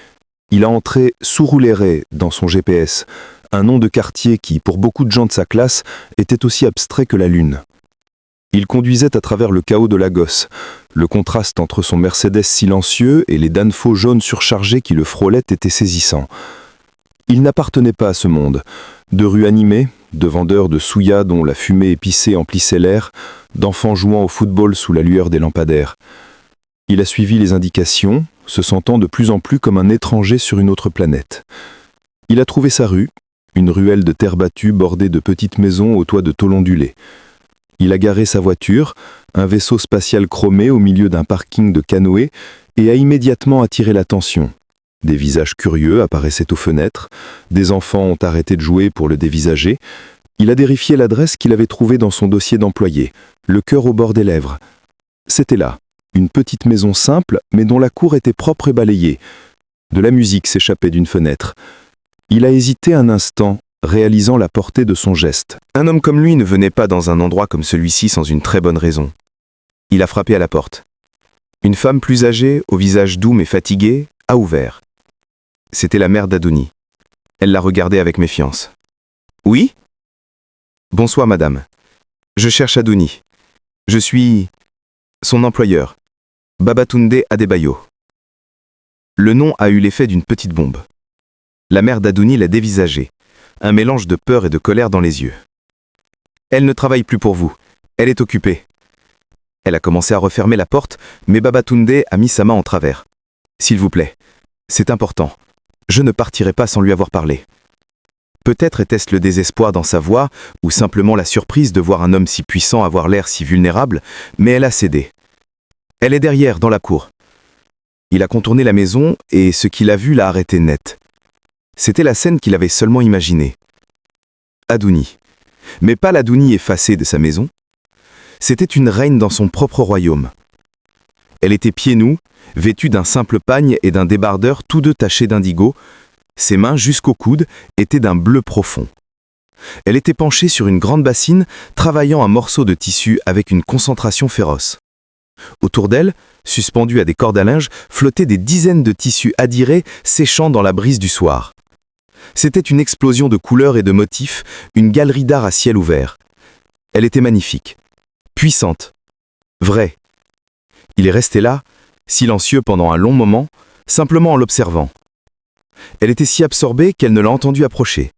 Il a entré Surulere dans son GPS, un nom de quartier qui, pour beaucoup de gens de sa classe, était aussi abstrait que la lune. Il conduisait à travers le chaos de Lagos. Le contraste entre son Mercedes silencieux et les Danfo jaunes surchargés qui le frôlaient était saisissant. Il n'appartenait pas à ce monde. De rues animées, de vendeurs de souya dont la fumée épicée emplissait l'air, d'enfants jouant au football sous la lueur des lampadaires. Il a suivi les indications, se sentant de plus en plus comme un étranger sur une autre planète. Il a trouvé sa rue, une ruelle de terre battue bordée de petites maisons aux toits de tôle ondulés. Il a garé sa voiture, un vaisseau spatial chromé au milieu d'un parking de canoës, et a immédiatement attiré l'attention. Des visages curieux apparaissaient aux fenêtres, des enfants ont arrêté de jouer pour le dévisager. Il a vérifié l'adresse qu'il avait trouvée dans son dossier d'employé, le cœur au bord des lèvres. C'était là, une petite maison simple, mais dont la cour était propre et balayée. De la musique s'échappait d'une fenêtre. Il a hésité un instant, réalisant la portée de son geste. Un homme comme lui ne venait pas dans un endroit comme celui-ci sans une très bonne raison. Il a frappé à la porte. Une femme plus âgée, au visage doux mais fatigué, a ouvert. C'était la mère d'Adouni. Elle l'a regardé avec méfiance. « Oui ? Bonsoir, madame. Je cherche Adouni. Je suis son employeur, Babatunde Adebayo. » Le nom a eu l'effet d'une petite bombe. La mère d'Adouni l'a dévisagé, un mélange de peur et de colère dans les yeux. Elle ne travaille plus pour vous, elle est occupée. Elle a commencé à refermer la porte, mais Babatunde a mis sa main en travers. S'il vous plaît, c'est important. Je ne partirai pas sans lui avoir parlé. Peut-être était-ce le désespoir dans sa voix, ou simplement la surprise de voir un homme si puissant avoir l'air si vulnérable, mais elle a cédé. Elle est derrière, dans la cour. Il a contourné la maison, et ce qu'il a vu l'a arrêté net. C'était la scène qu'il avait seulement imaginée. Adouni. Mais pas l'Adouni effacée de sa maison. C'était une reine dans son propre royaume. Elle était pieds nus, vêtue d'un simple pagne et d'un débardeur tous deux tachés d'indigo. Ses mains jusqu'au coude étaient d'un bleu profond. Elle était penchée sur une grande bassine, travaillant un morceau de tissu avec une concentration féroce. Autour d'elle, suspendus à des cordes à linge, flottaient des dizaines de tissus adirés séchant dans la brise du soir. C'était une explosion de couleurs et de motifs, une galerie d'art à ciel ouvert. Elle était magnifique, puissante, vraie. Il est resté là, silencieux pendant un long moment, simplement en l'observant. Elle était si absorbée qu'elle ne l'a entendu approcher.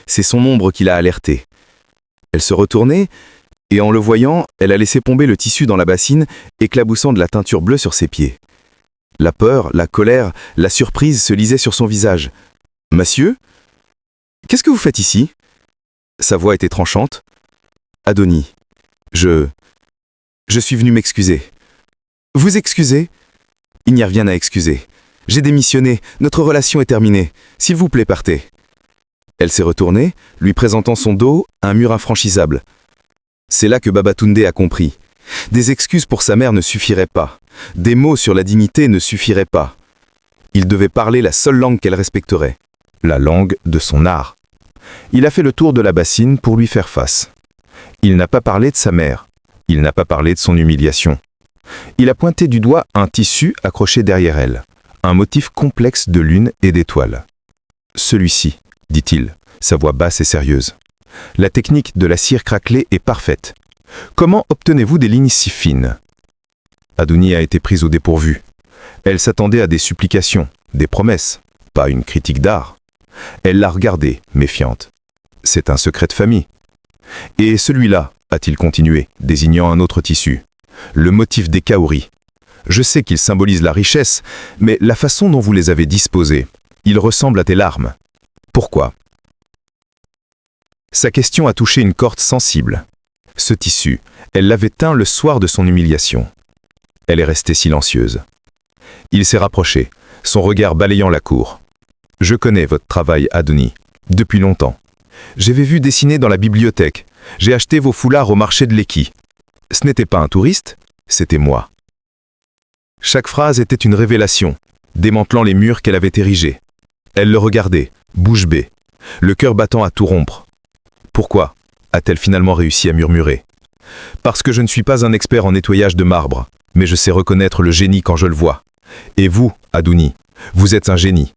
C'est son ombre qui l'a alertée. Elle se retournait, et en le voyant, elle a laissé tomber le tissu dans la bassine, éclaboussant de la teinture bleue sur ses pieds. La peur, la colère, la surprise se lisaient sur son visage. « Monsieur ? Qu'est-ce que vous faites ici ?» Sa voix était tranchante. « Adouni, je suis venu m'excuser. »« Vous excuser ? Il n'y a rien à excuser. J'ai démissionné, notre relation est terminée. S'il vous plaît, partez. » Elle s'est retournée, lui présentant son dos, un mur infranchissable. C'est là que Babatunde a compris. Des excuses pour sa mère ne suffiraient pas. Des mots sur la dignité ne suffiraient pas. Il devait parler la seule langue qu'elle respecterait. La langue de son art. Il a fait le tour de la bassine pour lui faire face. Il n'a pas parlé de sa mère. Il n'a pas parlé de son humiliation. Il a pointé du doigt un tissu accroché derrière elle, un motif complexe de lune et d'étoiles. « Celui-ci », dit-il, sa voix basse et sérieuse. « La technique de la cire craquelée est parfaite. Comment obtenez-vous des lignes si fines ?» Adouni a été prise au dépourvu. Elle s'attendait à des supplications, des promesses, pas une critique d'art. Elle l'a regardé, méfiante. « C'est un secret de famille. »« Et celui-là » a-t-il continué, désignant un autre tissu. « Le motif des kaoris. Je sais qu'il symbolise la richesse, mais la façon dont vous les avez disposés, il ressemble à des larmes. Pourquoi ?» Sa question a touché une corde sensible. Ce tissu, elle l'avait teint le soir de son humiliation. Elle est restée silencieuse. Il s'est rapproché, son regard balayant la cour. « Je connais votre travail, Adouni, depuis longtemps. J'avais vu dessiner dans la bibliothèque. J'ai acheté vos foulards au marché de l'Eki. Ce n'était pas un touriste, c'était moi. » Chaque phrase était une révélation, démantelant les murs qu'elle avait érigés. Elle le regardait, bouche bée, le cœur battant à tout rompre. « Pourquoi ?» a-t-elle finalement réussi à murmurer. « Parce que je ne suis pas un expert en nettoyage de marbre, mais je sais reconnaître le génie quand je le vois. Et vous, Adouni, vous êtes un génie.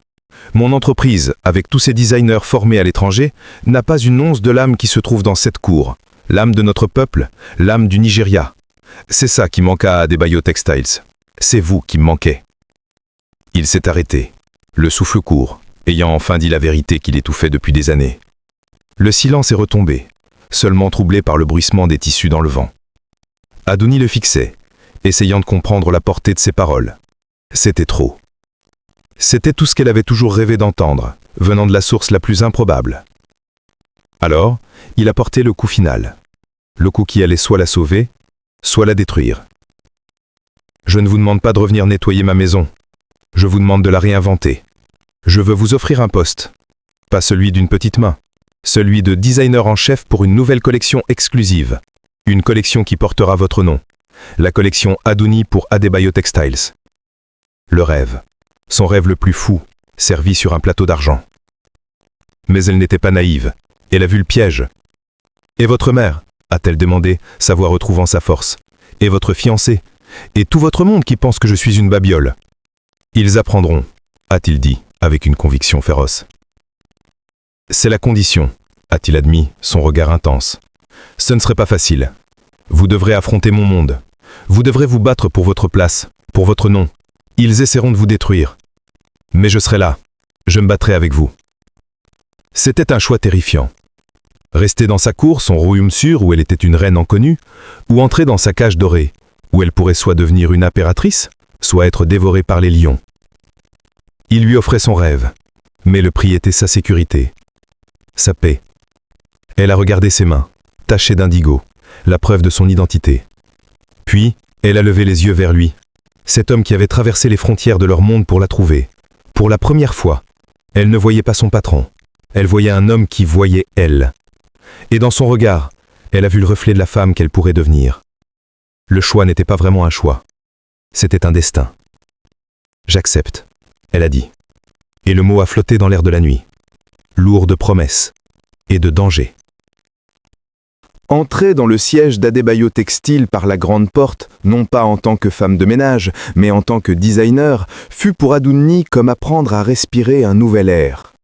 Mon entreprise, avec tous ces designers formés à l'étranger, n'a pas une once de l'âme qui se trouve dans cette cour. L'âme de notre peuple, l'âme du Nigeria. C'est ça qui manqua à Adebayo Textiles. C'est vous qui me manquez. » Il s'est arrêté, le souffle court, ayant enfin dit la vérité qu'il étouffait depuis des années. Le silence est retombé, seulement troublé par le bruissement des tissus dans le vent. Adouni le fixait, essayant de comprendre la portée de ses paroles. C'était trop. C'était tout ce qu'elle avait toujours rêvé d'entendre, venant de la source la plus improbable. Alors, il a porté le coup final. Le coup qui allait soit la sauver, soit la détruire. « Je ne vous demande pas de revenir nettoyer ma maison. Je vous demande de la réinventer. Je veux vous offrir un poste. Pas celui d'une petite main. Celui de designer en chef pour une nouvelle collection exclusive. Une collection qui portera votre nom. La collection Adouni pour Adebayo Textiles. » Le rêve. Son rêve le plus fou, servi sur un plateau d'argent. Mais elle n'était pas naïve. Elle a vu le piège. « Et votre mère ?» a-t-elle demandé, sa voix retrouvant sa force. « Et votre fiancé ? Et tout votre monde qui pense que je suis une babiole ? » « Ils apprendront, » a-t-il dit, avec une conviction féroce. « C'est la condition, » a-t-il admis, son regard intense. « Ce ne serait pas facile. Vous devrez affronter mon monde. Vous devrez vous battre pour votre place, pour votre nom. Ils essaieront de vous détruire. Mais je serai là. Je me battrai avec vous. C'était un choix terrifiant. Rester dans sa cour, son royaume sûr, où elle était une reine inconnue, ou entrer dans sa cage dorée, où elle pourrait soit devenir une impératrice, soit être dévorée par les lions. Il lui offrait son rêve, mais le prix était sa sécurité, sa paix. Elle a regardé ses mains, tachées d'indigo, la preuve de son identité. Puis, elle a levé les yeux vers lui, cet homme qui avait traversé les frontières de leur monde pour la trouver. Pour la première fois, elle ne voyait pas son patron, elle voyait un homme qui voyait elle. Et dans son regard, elle a vu le reflet de la femme qu'elle pourrait devenir. Le choix n'était pas vraiment un choix, c'était un destin. J'accepte, elle a dit. Et le mot a flotté dans l'air de la nuit, lourd de promesses et de dangers. Entrer dans le siège d'Adebayo Textile par la grande porte, non pas en tant que femme de ménage, mais en tant que designer, fut pour Adouni comme apprendre à respirer un nouvel air.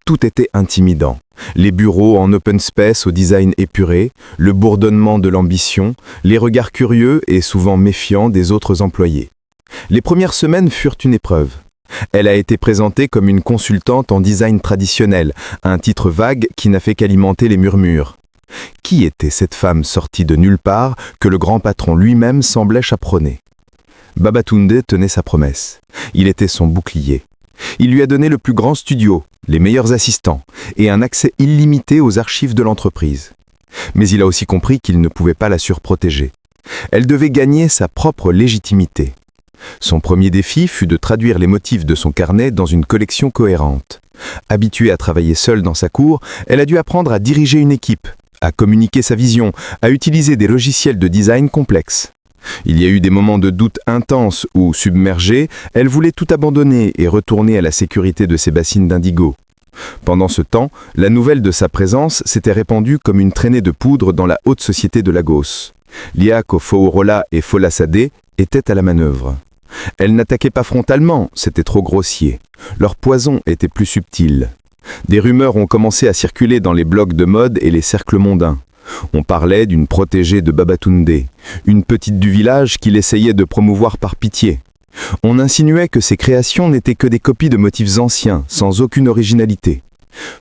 Tout était intimidant. Les bureaux en open space au design épuré, le bourdonnement de l'ambition, les regards curieux et souvent méfiants des autres employés. Les premières semaines furent une épreuve. Elle a été présentée comme une consultante en design traditionnel, un titre vague qui n'a fait qu'alimenter les murmures. Qui était cette femme sortie de nulle part que le grand patron lui-même semblait chaperonner? Babatunde tenait sa promesse. Il était son bouclier. Il lui a donné le plus grand studio, les meilleurs assistants et un accès illimité aux archives de l'entreprise. Mais il a aussi compris qu'il ne pouvait pas la surprotéger. Elle devait gagner sa propre légitimité. Son premier défi fut de traduire les motifs de son carnet dans une collection cohérente. Habituée à travailler seule dans sa cour, elle a dû apprendre à diriger une équipe, à communiquer sa vision, à utiliser des logiciels de design complexes. Il y a eu des moments de doute intenses où, submergée, elle voulait tout abandonner et retourner à la sécurité de ses bassines d'indigo. Pendant ce temps, la nouvelle de sa présence s'était répandue comme une traînée de poudre dans la haute société de Lagos. Liako Foorola et Fola Sadé étaient à la manœuvre. Elles n'attaquaient pas frontalement, c'était trop grossier. Leur poison était plus subtil. Des rumeurs ont commencé à circuler dans les blogs de mode et les cercles mondains. On parlait d'une protégée de Babatunde, une petite du village qu'il essayait de promouvoir par pitié. On insinuait que ses créations n'étaient que des copies de motifs anciens, sans aucune originalité.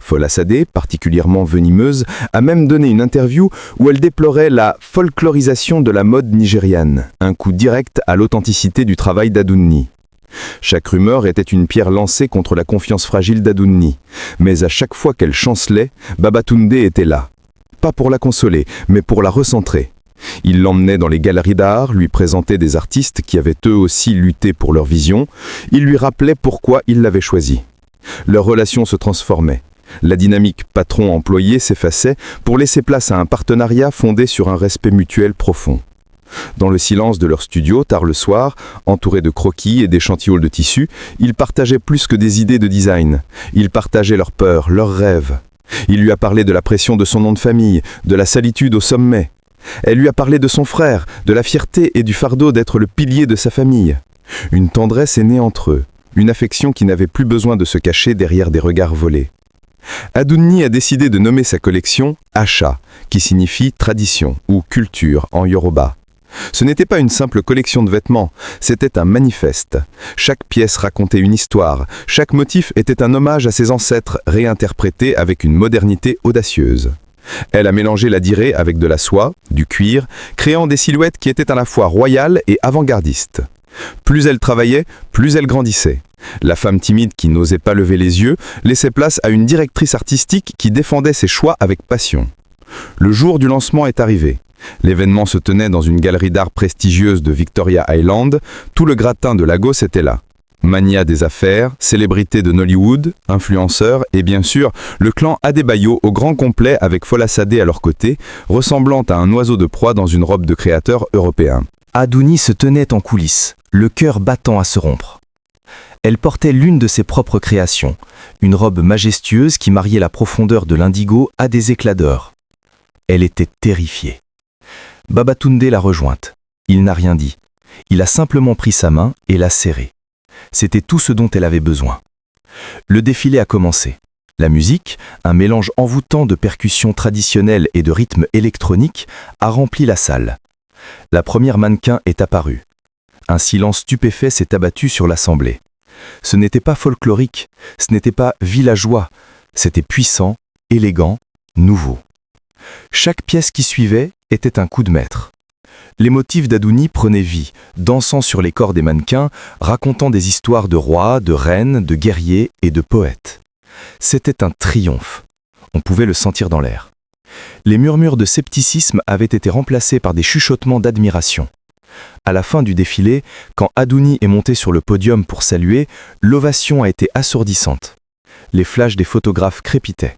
Fola Sadé, particulièrement venimeuse, a même donné une interview où elle déplorait la folklorisation de la mode nigériane, un coup direct à l'authenticité du travail d'Adouni. Chaque rumeur était une pierre lancée contre la confiance fragile d'Adouni, mais à chaque fois qu'elle chancelait, Babatunde était là. Pas pour la consoler, mais pour la recentrer. Il l'emmenait dans les galeries d'art, lui présentait des artistes qui avaient eux aussi lutté pour leur vision, il lui rappelait pourquoi il l'avait choisi. Leur relation se transformait. La dynamique patron-employé s'effaçait pour laisser place à un partenariat fondé sur un respect mutuel profond. Dans le silence de leur studio, tard le soir, entourés de croquis et d'échantillons de tissus, ils partageaient plus que des idées de design. Ils partageaient leurs peurs, leurs rêves. Il lui a parlé de la pression de son nom de famille, de la solitude au sommet. Elle lui a parlé de son frère, de la fierté et du fardeau d'être le pilier de sa famille. Une tendresse est née entre eux, une affection qui n'avait plus besoin de se cacher derrière des regards volés. Adouni a décidé de nommer sa collection Acha, qui signifie tradition ou culture en Yoruba. Ce n'était pas une simple collection de vêtements, c'était un manifeste. Chaque pièce racontait une histoire, chaque motif était un hommage à ses ancêtres réinterprété avec une modernité audacieuse. Elle a mélangé la dirée avec de la soie, du cuir, créant des silhouettes qui étaient à la fois royales et avant-gardistes. Plus elle travaillait, plus elle grandissait. La femme timide qui n'osait pas lever les yeux laissait place à une directrice artistique qui défendait ses choix avec passion. Le jour du lancement est arrivé. L'événement se tenait dans une galerie d'art prestigieuse de Victoria Island. Tout le gratin de Lagos était là. Mania des affaires, célébrités de Nollywood, influenceurs et bien sûr le clan Adebayo au grand complet avec Fola Sadé à leur côté, ressemblant à un oiseau de proie dans une robe de créateur européen. Adouni se tenait en coulisses, le cœur battant à se rompre. Elle portait l'une de ses propres créations, une robe majestueuse qui mariait la profondeur de l'indigo à des éclats d'or. Elle était terrifiée. Babatunde l'a rejointe. Il n'a rien dit. Il a simplement pris sa main et l'a serrée. C'était tout ce dont elle avait besoin. Le défilé a commencé. La musique, un mélange envoûtant de percussions traditionnelles et de rythmes électroniques, a rempli la salle. La première mannequin est apparue. Un silence stupéfait s'est abattu sur l'assemblée. Ce n'était pas folklorique, ce n'était pas villageois, c'était puissant, élégant, nouveau. Chaque pièce qui suivait était un coup de maître. Les motifs d'Adouni prenaient vie, dansant sur les corps des mannequins, racontant des histoires de rois, de reines, de guerriers et de poètes. C'était un triomphe. On pouvait le sentir dans l'air. Les murmures de scepticisme avaient été remplacés par des chuchotements d'admiration. À la fin du défilé, quand Adouni est monté sur le podium pour saluer, l'ovation a été assourdissante. Les flashs des photographes crépitaient.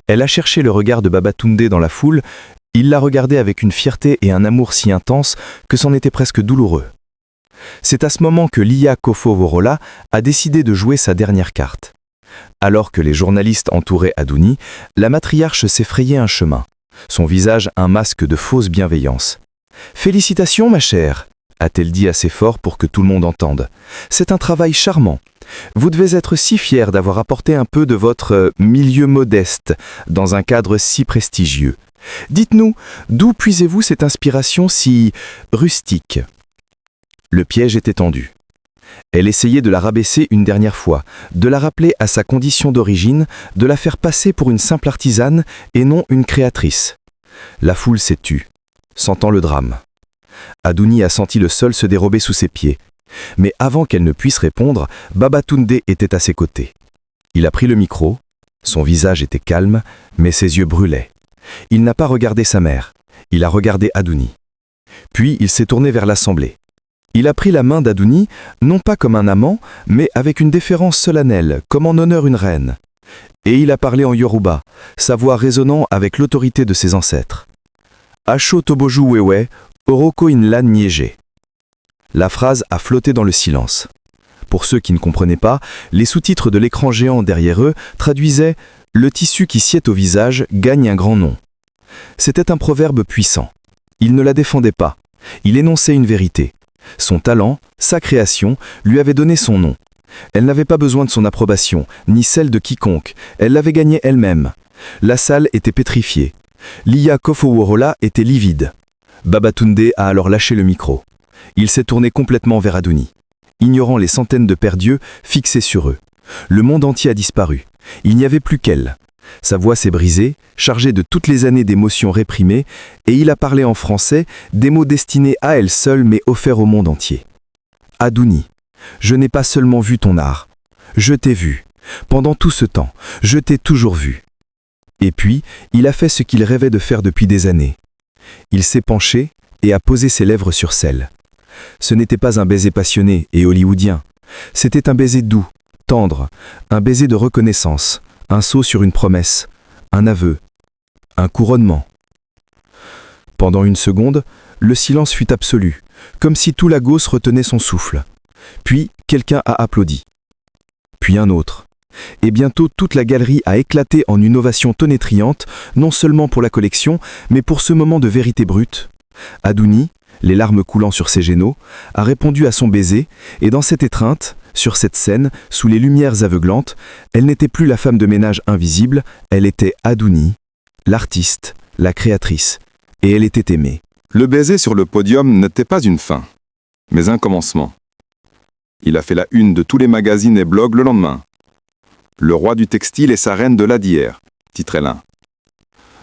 Elle a cherché le regard de Babatunde dans la foule, il l'a regardé avec une fierté et un amour si intense que c'en était presque douloureux. C'est à ce moment que Lia Kofo-Worola a décidé de jouer sa dernière carte. Alors que les journalistes entouraient Adouni, la matriarche s'est frayé un chemin, son visage un masque de fausse bienveillance. « Félicitations, ma chère !» a-t-elle dit assez fort pour que tout le monde entende. « C'est un travail charmant. Vous devez être si fier d'avoir apporté un peu de votre milieu modeste dans un cadre si prestigieux. Dites-nous, d'où puisez-vous cette inspiration si rustique ?» Le piège était tendu. Elle essayait de la rabaisser une dernière fois, de la rappeler à sa condition d'origine, de la faire passer pour une simple artisane et non une créatrice. La foule s'est tue, sentant le drame. Adouni a senti le sol se dérober sous ses pieds. Mais avant qu'elle ne puisse répondre, Babatunde était à ses côtés. Il a pris le micro, son visage était calme, mais ses yeux brûlaient. Il n'a pas regardé sa mère, il a regardé Adouni. Puis il s'est tourné vers l'assemblée. Il a pris la main d'Adouni, non pas comme un amant, mais avec une déférence solennelle, comme en honneur une reine. Et il a parlé en Yoruba, sa voix résonnant avec l'autorité de ses ancêtres. Asho Toboju Wewe, Oroko Inlan Niege. La phrase a flotté dans le silence. Pour ceux qui ne comprenaient pas, les sous-titres de l'écran géant derrière eux traduisaient « Le tissu qui sied au visage gagne un grand nom ». C'était un proverbe puissant. Il ne la défendait pas. Il énonçait une vérité. Son talent, sa création, lui avait donné son nom. Elle n'avait pas besoin de son approbation, ni celle de quiconque. Elle l'avait gagnée elle-même. La salle était pétrifiée. Lia Kofo-Worola était livide. Babatunde a alors lâché le micro. Il s'est tourné complètement vers Adouni, ignorant les centaines de pères-dieux fixés sur eux. Le monde entier a disparu. Il n'y avait plus qu'elle. Sa voix s'est brisée, chargée de toutes les années d'émotions réprimées, et il a parlé en français, des mots destinés à elle seule mais offerts au monde entier. Adouni, je n'ai pas seulement vu ton art. Je t'ai vu. Pendant tout ce temps, je t'ai toujours vu. Et puis, il a fait ce qu'il rêvait de faire depuis des années. Il s'est penché et a posé ses lèvres sur celles. Ce n'était pas un baiser passionné et hollywoodien. C'était un baiser doux, tendre, un baiser de reconnaissance, un saut sur une promesse, un aveu, un couronnement. Pendant une seconde, le silence fut absolu, comme si tout Lagos retenait son souffle. Puis, quelqu'un a applaudi. Puis un autre. Et bientôt, toute la galerie a éclaté en une ovation tonnétriante, non seulement pour la collection, mais pour ce moment de vérité brute. Adouni, les larmes coulant sur ses génaux, a répondu à son baiser, et dans cette étreinte, sur cette scène, sous les lumières aveuglantes, elle n'était plus la femme de ménage invisible, elle était Adouni, l'artiste, la créatrice, et elle était aimée. Le baiser sur le podium n'était pas une fin, mais un commencement. Il a fait la une de tous les magazines et blogs le lendemain. Le roi du textile et sa reine de la d'hier, titrait l'un.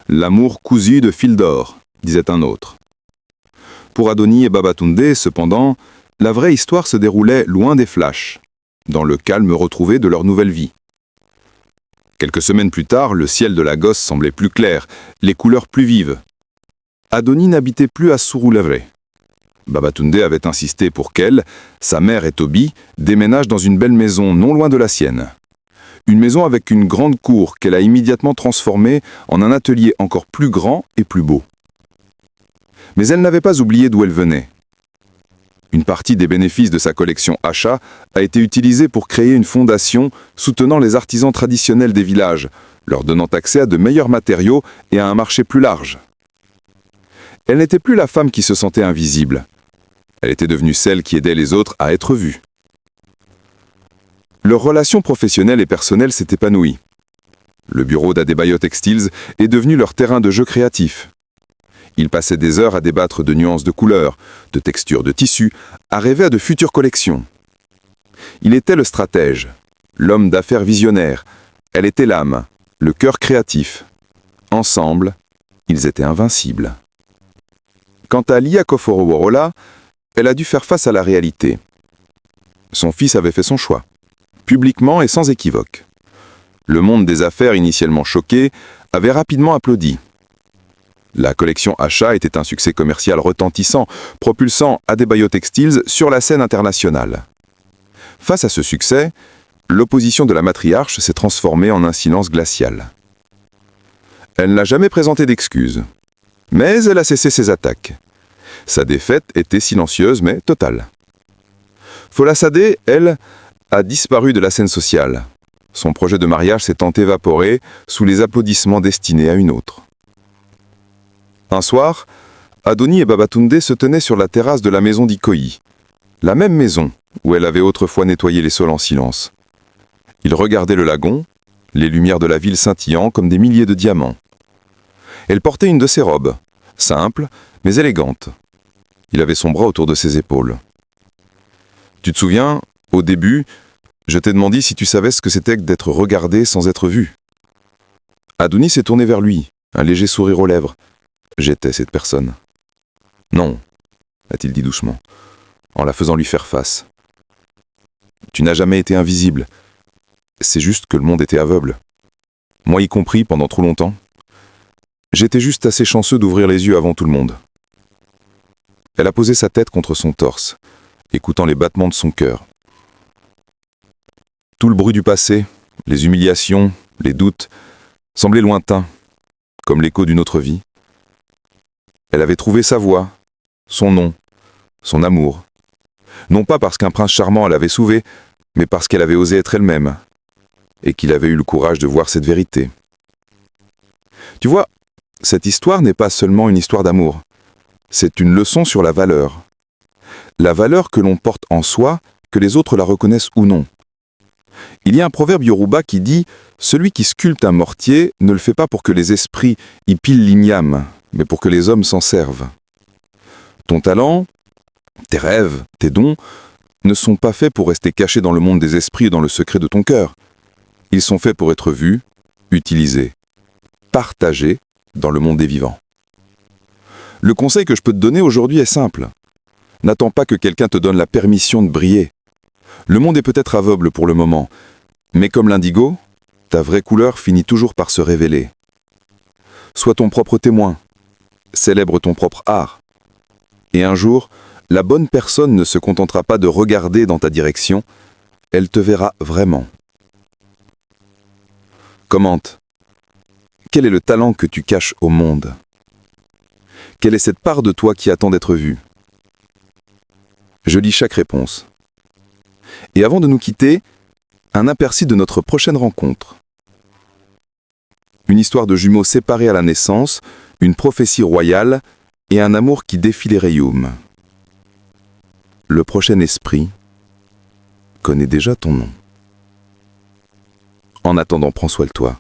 L'amour cousu de fil d'or, disait un autre. Pour Adouni et Babatunde, cependant, la vraie histoire se déroulait loin des flashs, dans le calme retrouvé de leur nouvelle vie. Quelques semaines plus tard, le ciel de Lagos semblait plus clair, les couleurs plus vives. Adouni n'habitait plus à Surulere. Babatunde avait insisté pour qu'elle, sa mère et Toby déménagent dans une belle maison non loin de la sienne. Une maison avec une grande cour qu'elle a immédiatement transformée en un atelier encore plus grand et plus beau. Mais elle n'avait pas oublié d'où elle venait. Une partie des bénéfices de sa collection Achat a été utilisée pour créer une fondation soutenant les artisans traditionnels des villages, leur donnant accès à de meilleurs matériaux et à un marché plus large. Elle n'était plus la femme qui se sentait invisible. Elle était devenue celle qui aidait les autres à être vue. Leurs relations professionnelles et personnelles s'épanouissent. Le bureau d'Adebayo Textiles est devenu leur terrain de jeu créatif. Ils passaient des heures à débattre de nuances de couleurs, de textures de tissus, à rêver à de futures collections. Il était le stratège, l'homme d'affaires visionnaire. Elle était l'âme, le cœur créatif. Ensemble, ils étaient invincibles. Quant à Lia Koforoworola, elle a dû faire face à la réalité. Son fils avait fait son choix, publiquement et sans équivoque. Le monde des affaires, initialement choqué, avait rapidement applaudi. La collection Achat était un succès commercial retentissant, propulsant Adebayo Textiles sur la scène internationale. Face à ce succès, l'opposition de la matriarche s'est transformée en un silence glacial. Elle n'a jamais présenté d'excuses, mais elle a cessé ses attaques. Sa défaite était silencieuse mais totale. Fola Sadé, elle, a disparu de la scène sociale. Son projet de mariage s'étant évaporé sous les applaudissements destinés à une autre. Un soir, Adoni et Babatunde se tenaient sur la terrasse de la maison d'Ikoyi, la même maison où elle avait autrefois nettoyé les sols en silence. Ils regardaient le lagon, les lumières de la ville scintillant comme des milliers de diamants. Elle portait une de ses robes, simple mais élégante. Il avait son bras autour de ses épaules. Tu te souviens, au début, je t'ai demandé si tu savais ce que c'était que d'être regardé sans être vu. Adoni s'est tourné vers lui, un léger sourire aux lèvres. J'étais cette personne. Non, a-t-il dit doucement, en la faisant lui faire face. Tu n'as jamais été invisible. C'est juste que le monde était aveugle. Moi y compris pendant trop longtemps. J'étais juste assez chanceux d'ouvrir les yeux avant tout le monde. Elle a posé sa tête contre son torse, écoutant les battements de son cœur. Tout le bruit du passé, les humiliations, les doutes, semblaient lointains, comme l'écho d'une autre vie. Elle avait trouvé sa voie, son nom, son amour. Non pas parce qu'un prince charmant l'avait sauvée, mais parce qu'elle avait osé être elle-même, et qu'il avait eu le courage de voir cette vérité. Tu vois, cette histoire n'est pas seulement une histoire d'amour. C'est une leçon sur la valeur. La valeur que l'on porte en soi, que les autres la reconnaissent ou non. Il y a un proverbe yoruba qui dit « Celui qui sculpte un mortier ne le fait pas pour que les esprits y pilent l'igname, mais pour que les hommes s'en servent. » Ton talent, tes rêves, tes dons, ne sont pas faits pour rester cachés dans le monde des esprits et dans le secret de ton cœur. Ils sont faits pour être vus, utilisés, partagés dans le monde des vivants. Le conseil que je peux te donner aujourd'hui est simple. N'attends pas que quelqu'un te donne la permission de briller. Le monde est peut-être aveugle pour le moment, mais comme l'indigo, ta vraie couleur finit toujours par se révéler. Sois ton propre témoin, célèbre ton propre art. Et un jour, la bonne personne ne se contentera pas de regarder dans ta direction, elle te verra vraiment. Commente. Quel est le talent que tu caches au monde? Quelle est cette part de toi qui attend d'être vue? Je lis chaque réponse. Et avant de nous quitter, un aperçu de notre prochaine rencontre. Une histoire de jumeaux séparés à la naissance, une prophétie royale et un amour qui défie les royaumes. Le prochain esprit connaît déjà ton nom. En attendant, prends soin de toi.